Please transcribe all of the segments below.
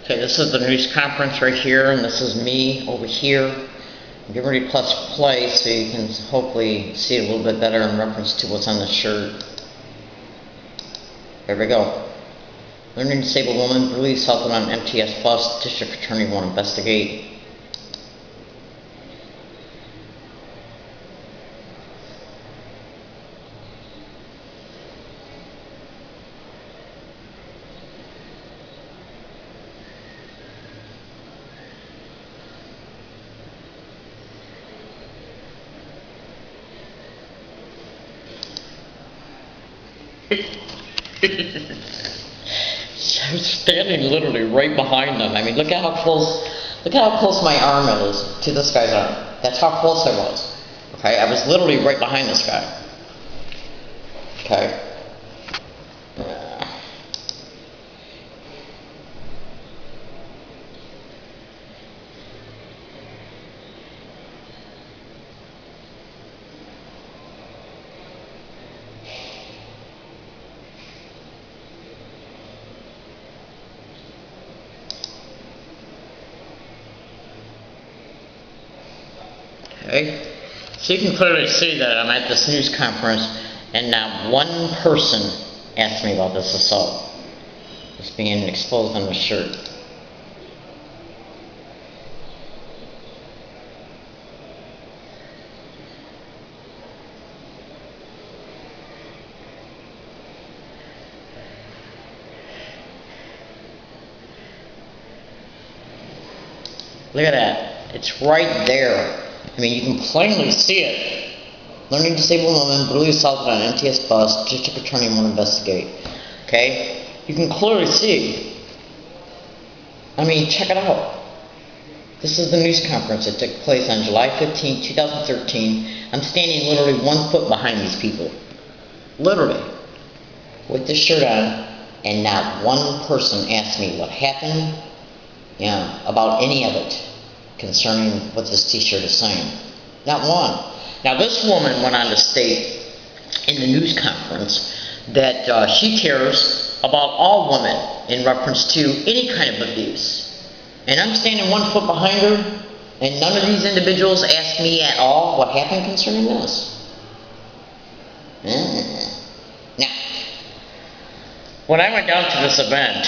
Okay, this is the news conference right here, and this is me over here. Get ready to press play so you can hopefully see it a little bit better in reference to what's on the shirt. There we go. Learning disabled woman brutally assaulted on MTS bus. District attorney will investigate. I was standing literally right behind them. I mean, look at how close my arm is to this guy's arm. That's how close I was. Okay, I was literally right behind this guy. Okay. Okay, so you can clearly see that I'm at this news conference and not one person asked me about this assault. It's being exposed on the shirt. Look at that. It's right there. I mean, you can plainly see it. Learning disabled woman brutally assaulted on MTS bus. District attorney will investigate. Okay? You can clearly see. I mean, check it out. This is the news conference that took place on July 15, 2013. I'm standing literally 1 foot behind these people. Literally. With this shirt on, and not one person asked me what happened, about any of it concerning what this t-shirt is saying. Not one. Now this woman went on to state in the news conference that she cares about all women in reference to any kind of abuse. And I'm standing 1 foot behind her, and none of these individuals asked me at all what happened concerning this. Now, when I went down to this event,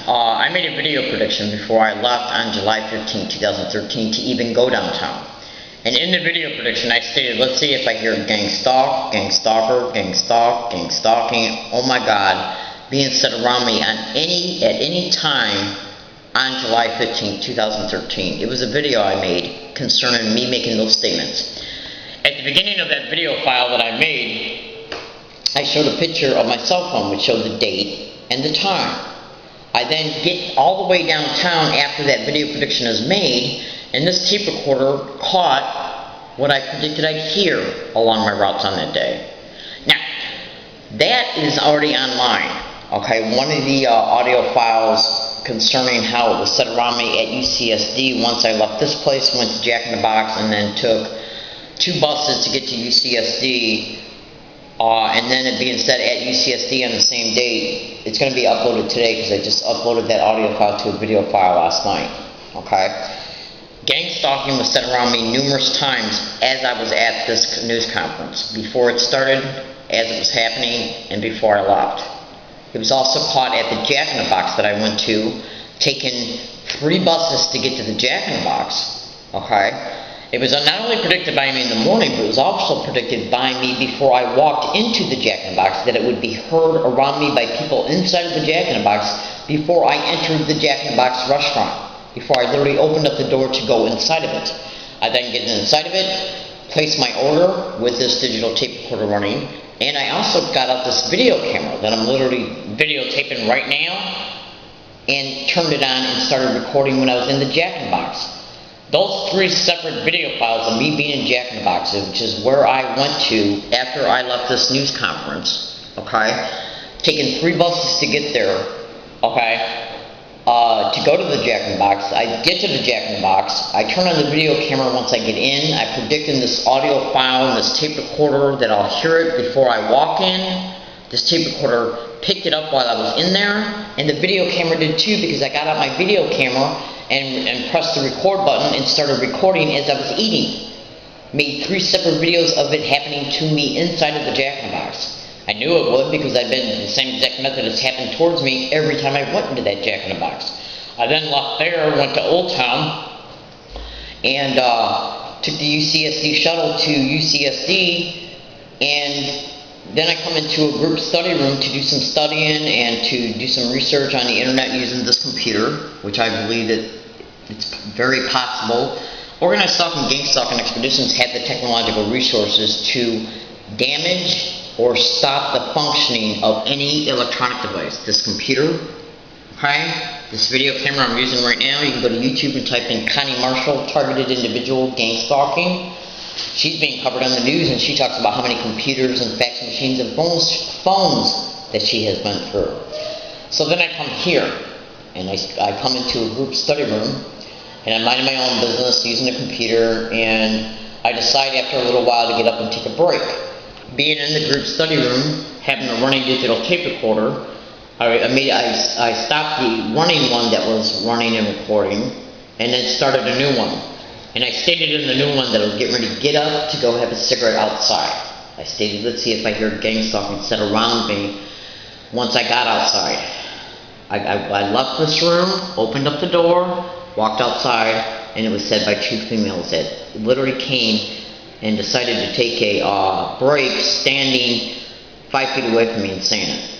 I made a video prediction before I left on July 15, 2013 to even go downtown. And in the video prediction I stated, let's see if I hear gang stalk, gang stalker, gang stalk, gang stalking, oh my God, being said around me at any time on July 15, 2013. It was a video I made concerning me making those statements. At the beginning of that video file that I made, I showed a picture of my cell phone which showed the date and the time. I then get all the way downtown after that video prediction is made, and this tape recorder caught what I predicted I'd hear along my routes on that day. Now, that is already online. Okay, one of the audio files concerning how it was said around me at UCSD once I left this place, went to Jack in the Box, and then took 2 buses to get to UCSD. And then it being said at UCSD on the same date, it's going to be uploaded today because I just uploaded that audio file to a video file last night. Okay? Gang stalking was said around me numerous times as I was at this news conference. Before it started, as it was happening, and before I left. It was also caught at the Jack in the Box that I went to, taking 3 buses to get to the Jack in the Box. Okay? It was not only predicted by me in the morning, but it was also predicted by me before I walked into the Jack in the Box that it would be heard around me by people inside of the Jack in the Box before I entered the Jack in the Box restaurant, before I literally opened up the door to go inside of it. I then get inside of it, placed my order with this digital tape recorder running, and I also got out this video camera that I'm literally videotaping right now, and turned it on and started recording when I was in the Jack in the Box. Those 3 separate video files of me being in Jack in the Box, which is where I went to after I left this news conference, okay, taking 3 buses to get there, okay, to go to the Jack in the Box. I get to the Jack in the Box, I turn on the video camera once I get in, I predict in this audio file and this tape recorder that I'll hear it before I walk in. This tape recorder picked it up while I was in there, and the video camera did too, because I got out my video camera and pressed the record button and started recording as I was eating. Made 3 separate videos of it happening to me inside of the Jack in the Box. I knew it would, because I've been the same exact method has happened towards me every time I went into that Jack in the Box. I then left there, went to Old Town, and took the UCSD shuttle to UCSD, and then I come into a group study room to do some studying and to do some research on the internet using this computer, which I believe that it's very possible. Organized Stalking, Gangstalking expeditions have the technological resources to damage or stop the functioning of any electronic device. This computer, okay, this video camera I'm using right now, you can go to YouTube and type in Connie Marshall, targeted individual, Gangstalking. She's being covered on the news, and she talks about how many computers and fax machines and phones that she has been through. So then I come here, and I come into a group study room, and I'm minding my own business using the computer, and I decide after a little while to get up and take a break. Being in the group study room, having a running digital tape recorder, I stopped the running one that was running and recording, and then started a new one. And I stated in the new one that I was getting ready to get up to go have a cigarette outside. I stated, let's see if I hear Gangstalking said around me once I got outside. I left this room, opened up the door, walked outside, and it was said by 2 females that literally came and decided to take a break standing 5 feet away from me and saying it.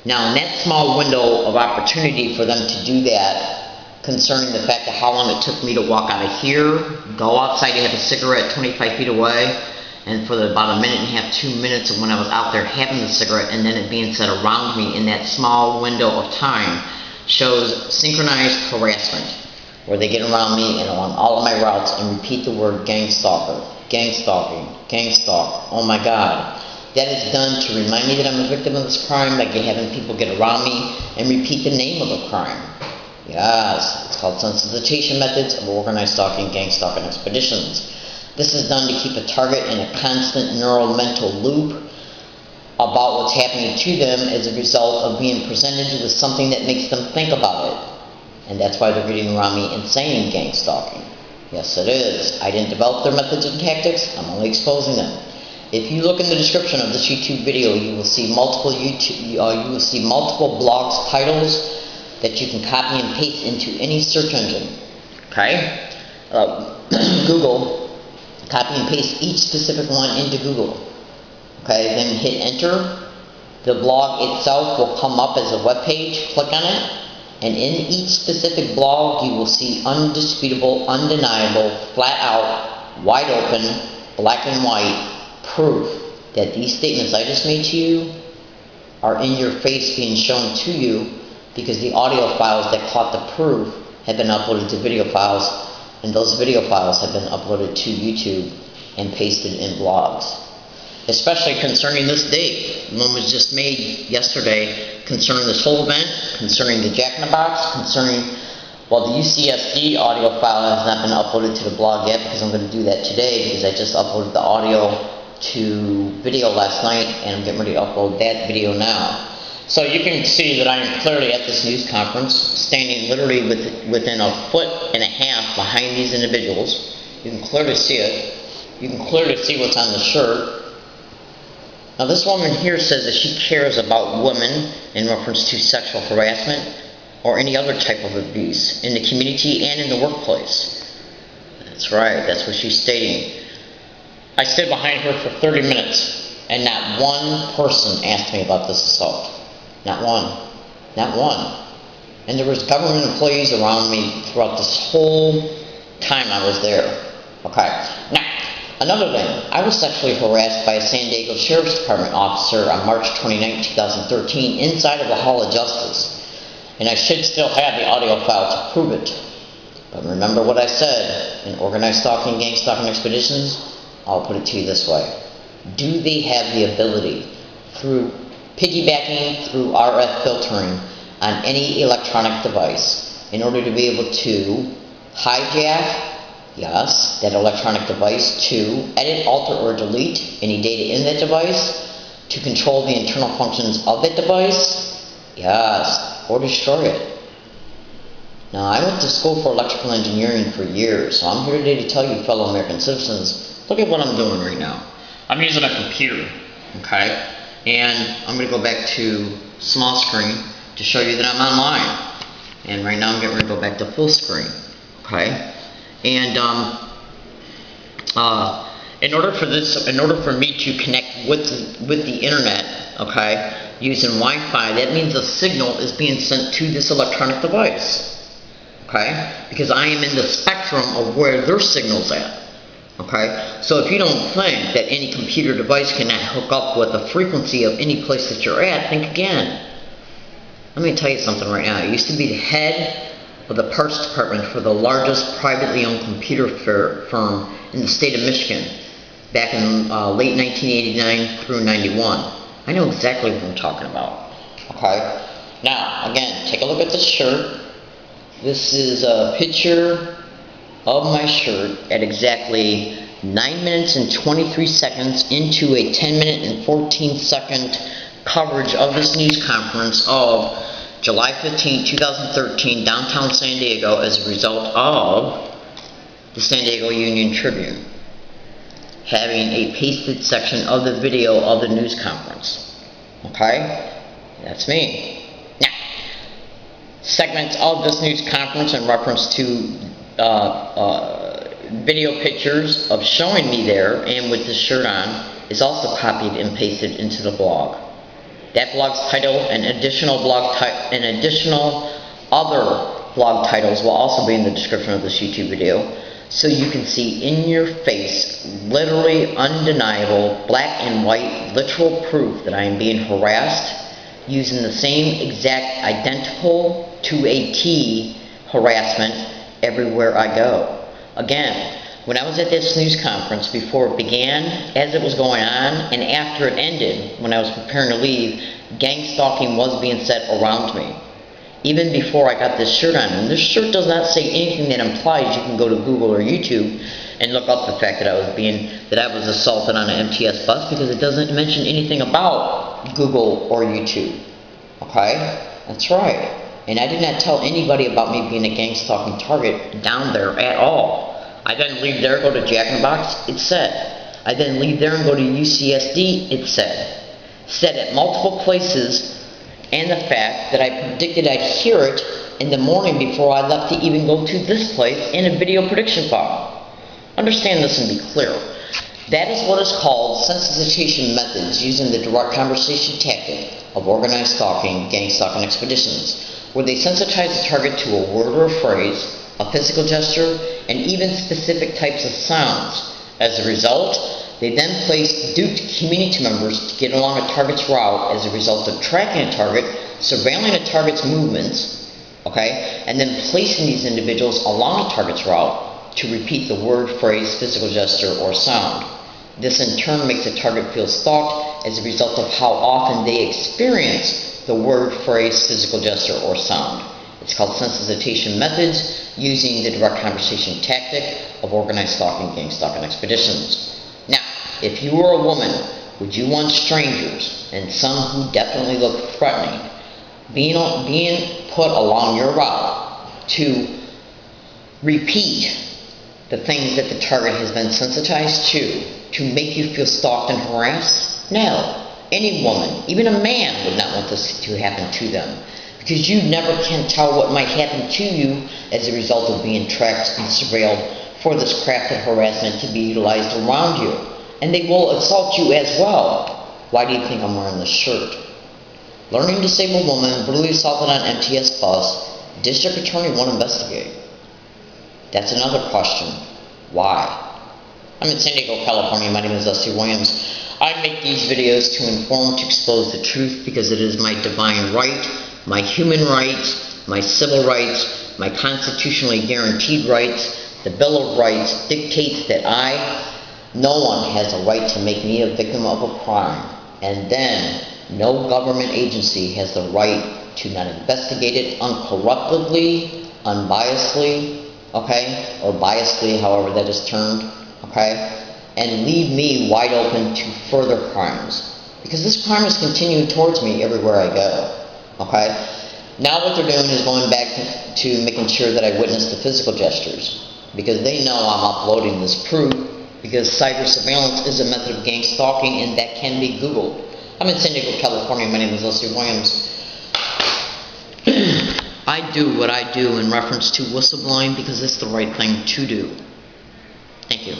Now, in that small window of opportunity for them to do that, concerning the fact of how long it took me to walk out of here, go outside to have a cigarette 25 feet away, and for about a minute and a half, 2 minutes of when I was out there having the cigarette, and then it being said around me in that small window of time, shows synchronized harassment, where they get around me and along all of my routes and repeat the word gangstalker, gangstalking, gangstalk. Oh my God. That is done to remind me that I'm a victim of this crime, like having people get around me and repeat the name of the crime. Yes, it's called sensitization methods of organized stalking, gangstalking expeditions. This is done to keep a target in a constant neural mental loop about what's happening to them as a result of being presented with something that makes them think about it. And that's why they're getting around me and saying gangstalking. Yes, it is. I didn't develop their methods and tactics, I'm only exposing them. If you look in the description of this YouTube video, you will see multiple blogs titles that you can copy and paste into any search engine. Okay? Google, copy and paste each specific one into Google. Okay, then hit enter. The blog itself will come up as a web page. Click on it, and in each specific blog you will see undisputable, undeniable, flat out, wide open, black and white proof that these statements I just made to you are in your face being shown to you, because the audio files that caught the proof have been uploaded to video files, and those video files have been uploaded to YouTube and pasted in blogs. Especially concerning this date. One was just made yesterday concerning this whole event, concerning the Jack in the Box, concerning, well, the UCSD audio file has not been uploaded to the blog yet, because I'm going to do that today, because I just uploaded the audio to video last night, and I'm getting ready to upload that video now. So you can see that I am clearly at this news conference, standing literally within a foot and a half behind these individuals. You can clearly see it. You can clearly see what's on the shirt. Now this woman here says that she cares about women in reference to sexual harassment or any other type of abuse in the community and in the workplace. That's right, that's what she's stating. I stood behind her for 30 minutes, and not one person asked me about this assault. Not one. Not one. And there was government employees around me throughout this whole time I was there. Okay. Now, another thing. I was sexually harassed by a San Diego Sheriff's Department officer on March 29, 2013 inside of the Hall of Justice. And I should still have the audio file to prove it. But remember what I said. In organized stalking, gangstalking expeditions, I'll put it to you this way. Do they have the ability, through piggybacking through RF filtering on any electronic device, in order to be able to hijack, yes, that electronic device, to edit, alter, or delete any data in that device, to control the internal functions of that device? Yes, or destroy it. Now, I went to school for electrical engineering for years, so I'm here today to tell you, fellow American citizens, look at what I'm doing right now. I'm using a computer, okay? And I'm going to go back to small screen to show you that I'm online. And right now I'm getting ready to go back to full screen, okay? And in order for me to connect with the internet, okay, using Wi-Fi, that means a signal is being sent to this electronic device. Okay? Because I am in the spectrum of where their signal's at. Okay? So if you don't think that any computer device cannot hook up with the frequency of any place that you're at, think again. Let me tell you something right now. I used to be the head of the parts department for the largest privately owned computer firm in the state of Michigan back in late 1989 through 91. I know exactly what I'm talking about. Okay? Now, again, take a look at this shirt. This is a picture of my shirt at exactly 9 minutes and 23 seconds into a 10 minute and 14 second coverage of this news conference of July 15, 2013, downtown San Diego, as a result of the San Diego Union Tribune having a pasted section of the video of the news conference. Okay? That's me. Segments of this news conference in reference to video pictures of showing me there and with this shirt on is also copied and pasted into the blog. That blog's title and additional other blog titles will also be in the description of this YouTube video, so you can see in your face, literally undeniable, black and white, literal proof that I am being harassed using the same exact identical to a T harassment everywhere I go. Again, when I was at this news conference, before it began, as it was going on, and after it ended, when I was preparing to leave, gang stalking was being said around me. Even before I got this shirt on. And this shirt does not say anything that implies you can go to Google or YouTube and look up the fact that I was assaulted on an MTS bus, because it doesn't mention anything about Google or YouTube. Okay? That's right. And I did not tell anybody about me being a gang stalking target down there at all. I then leave there, go to Jack in the Box, it said. I then leave there and go to UCSD, it said. Said at multiple places, and the fact that I predicted I'd hear it in the morning before I left to even go to this place in a video prediction file. Understand this and be clear. That is what is called sensitization methods using the direct conversation tactic of organized stalking, gang stalking expeditions, where they sensitize the target to a word or a phrase, a physical gesture, and even specific types of sounds. As a result, they then place duped community members to get along a target's route as a result of tracking a target, surveilling a target's movements, okay, and then placing these individuals along a target's route to repeat the word, phrase, physical gesture, or sound. This in turn makes the target feel stalked as a result of how often they experience the word, phrase, physical gesture, or sound. It's called sensitization methods using the direct conversation tactic of organized stalking, gang stalking expeditions. Now, if you were a woman, would you want strangers, and some who definitely look threatening, being put along your route to repeat the things that the target has been sensitized to make you feel stalked and harassed? No. Any woman, even a man, would not want this to happen to them, because you never can tell what might happen to you as a result of being tracked and surveilled for this crafted harassment to be utilized around you. And they will assault you as well. Why do you think I'm wearing this shirt? Learning disabled woman brutally assaulted on MTS bus. District attorney won't investigate. That's another question. Why? I'm in San Diego, California. My name is Sdsu Williams. I make these videos to inform, to expose the truth, because it is my divine right, my human rights, my civil rights, my constitutionally guaranteed rights. The Bill of Rights dictates that no one has a right to make me a victim of a crime, and then no government agency has the right to not investigate it uncorruptedly, unbiasedly, okay, or biasedly, however that is termed, okay, and leave me wide open to further crimes. because this crime is continuing towards me everywhere I go, okay? Now what they're doing is going back to making sure that I witness the physical gestures, because they know I'm uploading this proof, because cyber surveillance is a method of gang stalking, and that can be Googled. I'm in San Diego, California. My name is Leslie Williams. I do what I do in reference to whistleblowing because it's the right thing to do. Thank you.